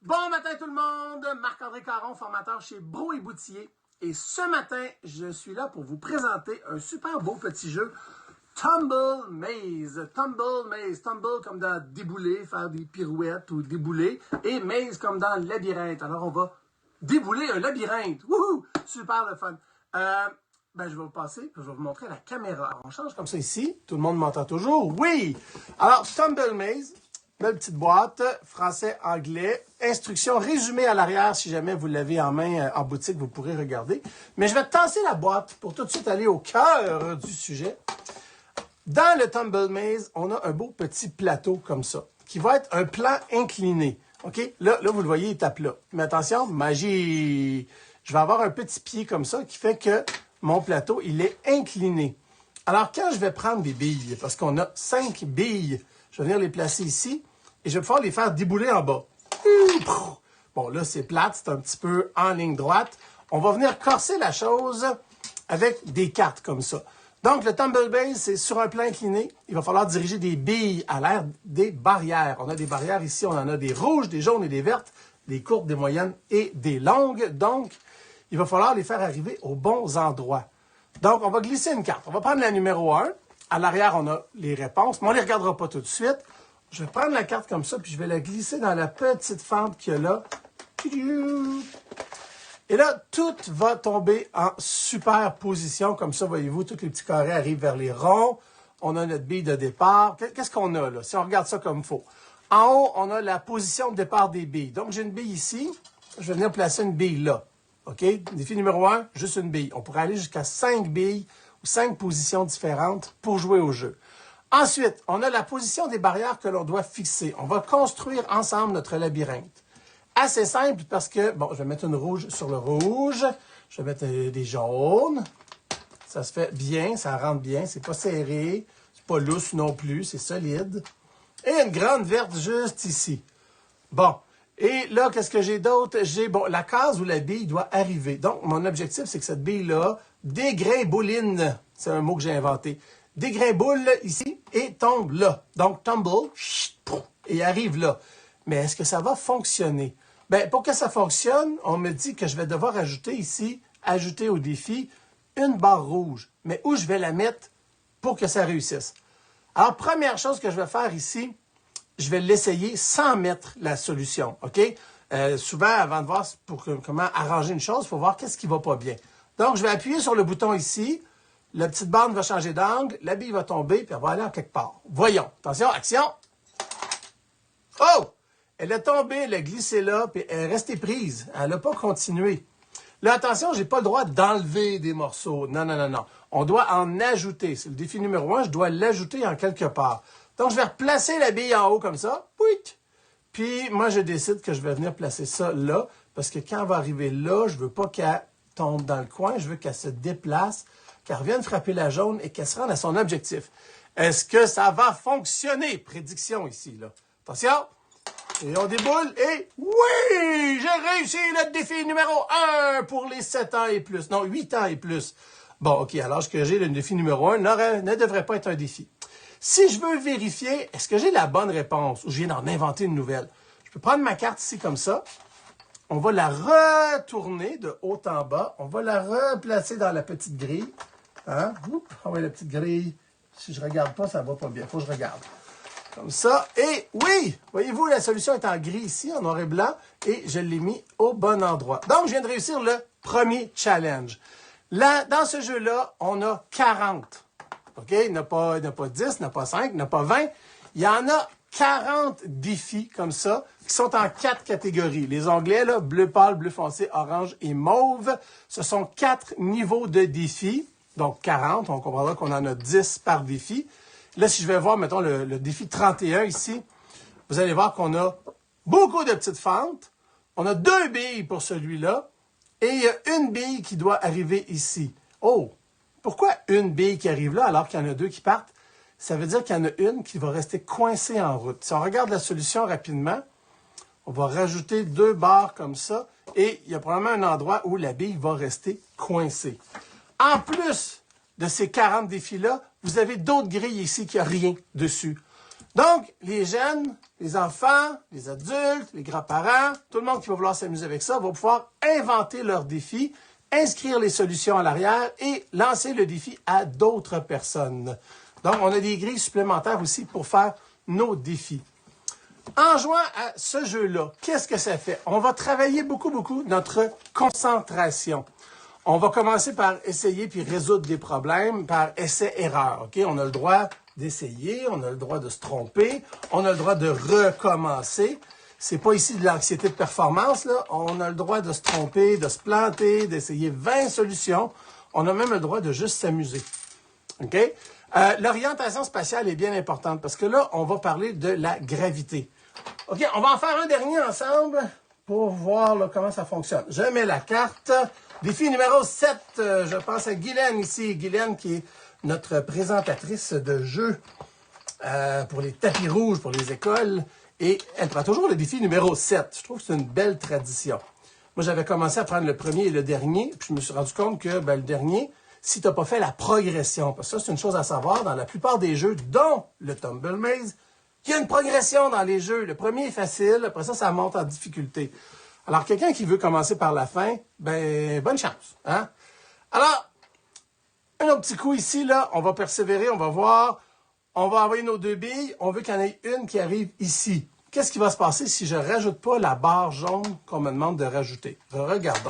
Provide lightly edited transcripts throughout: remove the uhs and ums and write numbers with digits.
Bon matin tout le monde, Marc-André Caron, formateur chez Bro et Boutier. Et ce matin, je suis là pour vous présenter un super beau petit jeu, Tumble Maze. Tumble Maze, tumble comme dans débouler, faire des pirouettes ou débouler, et maze comme dans labyrinthe. Alors on va débouler un labyrinthe. Wouhou! Super le fun. Je vais vous passer, je vais vous montrer la caméra. Alors, on change comme ça ici. Tout le monde m'entend toujours? Oui! Alors, Tumble Maze. Belle petite boîte, français, anglais, instructions résumées à l'arrière, si jamais vous l'avez en main en boutique, vous pourrez regarder. Mais je vais tasser la boîte pour tout de suite aller au cœur du sujet. Dans le Tumble Maze, on a un beau petit plateau comme ça, qui va être un plan incliné. OK? Là, vous le voyez, il tape là. Mais attention, magie! Je vais avoir un petit pied comme ça qui fait que mon plateau, il est incliné. Alors, quand je vais prendre des billes, parce qu'on a 5 billes, je vais venir les placer ici et je vais pouvoir les faire débouler en bas. Bon, là, c'est plate, c'est un petit peu en ligne droite. On va venir corser la chose avec des cartes comme ça. Donc, le Tumble Maze, c'est sur un plan incliné. Il va falloir diriger des billes à l'air des barrières. On a des barrières ici, on en a des rouges, des jaunes et des vertes, des courtes, des moyennes et des longues. Donc, il va falloir les faire arriver aux bons endroits. Donc, on va glisser une carte. On va prendre la numéro 1. À l'arrière, on a les réponses, mais on ne les regardera pas tout de suite. Je vais prendre la carte comme ça, puis je vais la glisser dans la petite fente qu'il y a là. Et là, tout va tomber en superposition. Comme ça, voyez-vous, tous les petits carrés arrivent vers les ronds. On a notre bille de départ. Qu'est-ce qu'on a là, si on regarde ça comme il faut? En haut, on a la position de départ des billes. Donc, j'ai une bille ici. Je vais venir placer une bille là. OK? Défi numéro 1, juste une bille. On pourrait aller jusqu'à 5 billes ou 5 positions différentes pour jouer au jeu. Ensuite, on a la position des barrières que l'on doit fixer. On va construire ensemble notre labyrinthe. Assez simple parce que, bon, je vais mettre une rouge sur le rouge. Je vais mettre des jaunes. Ça se fait bien, ça rentre bien. C'est pas serré, c'est pas lousse non plus, c'est solide. Et une grande verte juste ici. Bon. Et là, qu'est-ce que j'ai d'autre? J'ai, la case où la bille doit arriver. Donc, mon objectif, c'est que cette bille-là dégrimbouline. C'est un mot que j'ai inventé. Dégrimboule ici et tombe là. Donc, tumble, et arrive là. Mais est-ce que ça va fonctionner? Bien, pour que ça fonctionne, on me dit que je vais devoir ajouter ici, ajouter au défi, une barre rouge. Mais où je vais la mettre pour que ça réussisse? Alors, première chose que je vais faire ici, je vais l'essayer sans mettre la solution, OK? Souvent, avant de voir comment arranger une chose, il faut voir qu'est-ce qui ne va pas bien. Donc, je vais appuyer sur le bouton ici. La petite bande va changer d'angle. La bille va tomber, puis elle va aller en quelque part. Voyons. Attention, action. Oh! Elle est tombée, elle a glissé là, puis elle est restée prise. Elle n'a pas continué. Là, attention, je n'ai pas le droit d'enlever des morceaux. Non, non, non, non. On doit en ajouter. C'est le défi numéro 1. Je dois l'ajouter en quelque part. Donc, je vais replacer la bille en haut comme ça. Puis, moi, je décide que je vais venir placer ça là, parce que quand elle va arriver là, je ne veux pas qu'elle tombe dans le coin. Je veux qu'elle se déplace, qu'elle revienne frapper la jaune et qu'elle se rende à son objectif. Est-ce que ça va fonctionner? Prédiction ici, là. Attention. Et on déboule et oui! J'ai réussi le défi numéro 1 pour les 7 ans et plus. Non, 8 ans et plus. Bon, OK, à l'âge que j'ai, le défi numéro 1 ne devrait pas être un défi. Si je veux vérifier, est-ce que j'ai la bonne réponse ou je viens d'en inventer une nouvelle? Je peux prendre ma carte ici comme ça. On va la retourner de haut en bas. On va la replacer dans la petite grille. Hein? On va la petite grille. Si je ne regarde pas, ça ne va pas bien. Il faut que je regarde. Comme ça. Et oui, voyez-vous, la solution est en gris ici, en noir et blanc. Et je l'ai mis au bon endroit. Donc, je viens de réussir le premier challenge. Là, dans ce jeu-là, on a 40. OK? Il n'y en a pas 10, il n'y en a pas 5, il n'y en a pas 20. Il y en a 40 défis comme ça qui sont en 4 catégories. Les onglets, là, bleu pâle, bleu foncé, orange et mauve, ce sont 4 niveaux de défis. Donc 40, on comprendra qu'on en a 10 par défi. Là, si je vais voir, mettons, le défi 31 ici, vous allez voir qu'on a beaucoup de petites fentes. On a 2 billes pour celui-là. Et il y a une bille qui doit arriver ici. Oh! Pourquoi une bille qui arrive là alors qu'il y en a 2 qui partent? Ça veut dire qu'il y en a une qui va rester coincée en route. Si on regarde la solution rapidement, on va rajouter 2 barres comme ça et il y a probablement un endroit où la bille va rester coincée. En plus de ces 40 défis-là, vous avez d'autres grilles ici qui n'ont rien dessus. Donc, les jeunes, les enfants, les adultes, les grands-parents, tout le monde qui va vouloir s'amuser avec ça va pouvoir inventer leurs défis, inscrire les solutions à l'arrière et lancer le défi à d'autres personnes. Donc, on a des grilles supplémentaires aussi pour faire nos défis. En jouant à ce jeu-là, qu'est-ce que ça fait? On va travailler beaucoup notre concentration. On va commencer par essayer puis résoudre des problèmes par essai-erreur. OK? On a le droit d'essayer, on a le droit de se tromper, on a le droit de recommencer. C'est pas ici de l'anxiété de performance, là. On a le droit de se tromper, de se planter, d'essayer 20 solutions. On a même le droit de juste s'amuser. OK? L'orientation spatiale est bien importante parce que là, on va parler de la gravité. OK, on va en faire un dernier ensemble pour voir là, comment ça fonctionne. Je mets la carte. Défi numéro 7, je pense à Guylaine ici. Guylaine qui est notre présentatrice de jeux pour les tapis rouges, pour les écoles. Et elle prend toujours le défi numéro 7. Je trouve que c'est une belle tradition. Moi, j'avais commencé à prendre le premier et le dernier. Puis je me suis rendu compte que le dernier, si tu n'as pas fait la progression, parce que ça, c'est une chose à savoir, dans la plupart des jeux, dont le Tumble Maze, il y a une progression dans les jeux. Le premier est facile, après ça, ça monte en difficulté. Alors, quelqu'un qui veut commencer par la fin, ben, bonne chance. Hein? Alors, un autre petit coup ici, là, on va persévérer, on va voir, on va envoyer nos 2 billes, on veut qu'il y en ait une qui arrive ici. Qu'est-ce qui va se passer si je ne rajoute pas la barre jaune qu'on me demande de rajouter? Regardons.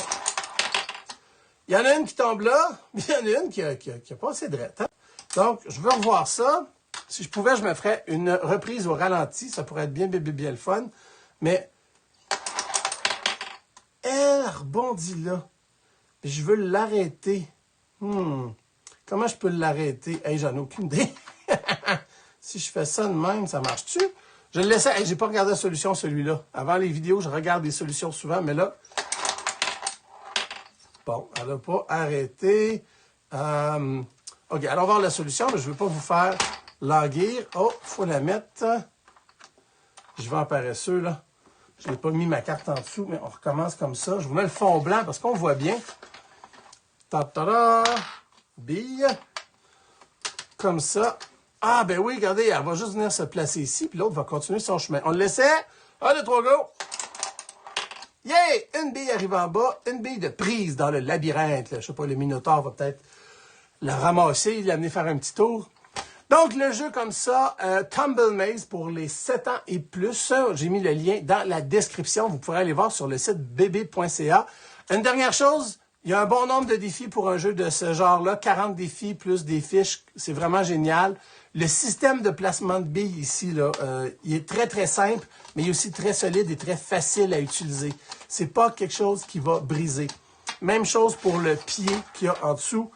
Il y en a une qui tombe là, mais il y en a une qui a pas assez de rette. Hein? Donc, je veux revoir ça. Si je pouvais, je me ferais une reprise au ralenti. Ça pourrait être bien le fun. Mais elle rebondit là. Je veux l'arrêter. Comment je peux l'arrêter? Hey, j'en ai aucune idée. Si je fais ça de même, ça marche-tu? Je le laissais. Hey, j'ai pas regardé la solution, celui-là. Avant les vidéos, je regarde des solutions souvent, mais là... Bon, elle n'a pas arrêté. OK, allons voir la solution, mais je ne veux pas vous faire languir. Oh, il faut la mettre. Je vais en paresseux, là. Je n'ai pas mis ma carte en dessous, mais on recommence comme ça. Je vous mets le fond blanc parce qu'on voit bien. Ta-ta-da! Bille. Comme ça. Ah, ben oui, regardez, elle va juste venir se placer ici, puis l'autre va continuer son chemin. On le laissait. 1, 2, 3, go! Yeah! Une bille arrive en bas, une bille de prise dans le labyrinthe. Là. Je sais pas, le Minotaure va peut-être la ramasser, l'amener faire un petit tour. Donc, le jeu comme ça, Tumble Maze pour les 7 ans et plus. J'ai mis le lien dans la description. Vous pourrez aller voir sur le site bb.ca. Une dernière chose, il y a un bon nombre de défis pour un jeu de ce genre-là. 40 défis plus des fiches. C'est vraiment génial. Le système de placement de billes ici, là, il est très simple, mais il est aussi très solide et très facile à utiliser. C'est pas quelque chose qui va briser. Même chose pour le pied qu'il y a en dessous.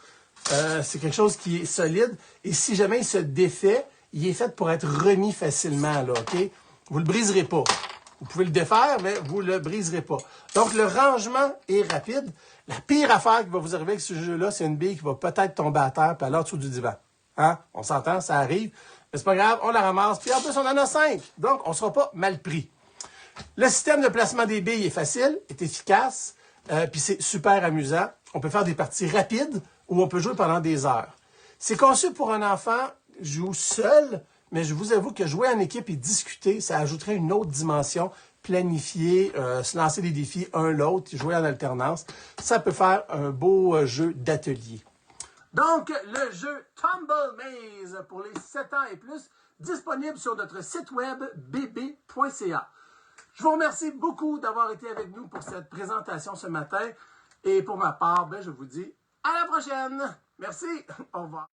C'est quelque chose qui est solide. Et si jamais il se défait, il est fait pour être remis facilement, là, OK? Vous le briserez pas. Vous pouvez le défaire, mais vous le briserez pas. Donc, le rangement est rapide. La pire affaire qui va vous arriver avec ce jeu-là, c'est une bille qui va peut-être tomber à terre puis aller en dessous du divan. Hein? On s'entend, ça arrive. Mais c'est pas grave, on la ramasse. Puis en plus, on en a 5. Donc, on ne sera pas mal pris. Le système de placement des billes est facile, est efficace, puis c'est super amusant. On peut faire des parties rapides ou on peut jouer pendant des heures. C'est conçu pour un enfant, joue seul, mais je vous avoue que jouer en équipe et discuter, ça ajouterait une autre dimension. Planifier, se lancer des défis un l'autre, jouer en alternance. Ça peut faire un beau jeu d'atelier. Donc, le jeu Tumble Maze pour les 7 ans et plus, disponible sur notre site web bb.ca. Je vous remercie beaucoup d'avoir été avec nous pour cette présentation ce matin. Et pour ma part, je vous dis à la prochaine. Merci. Au revoir.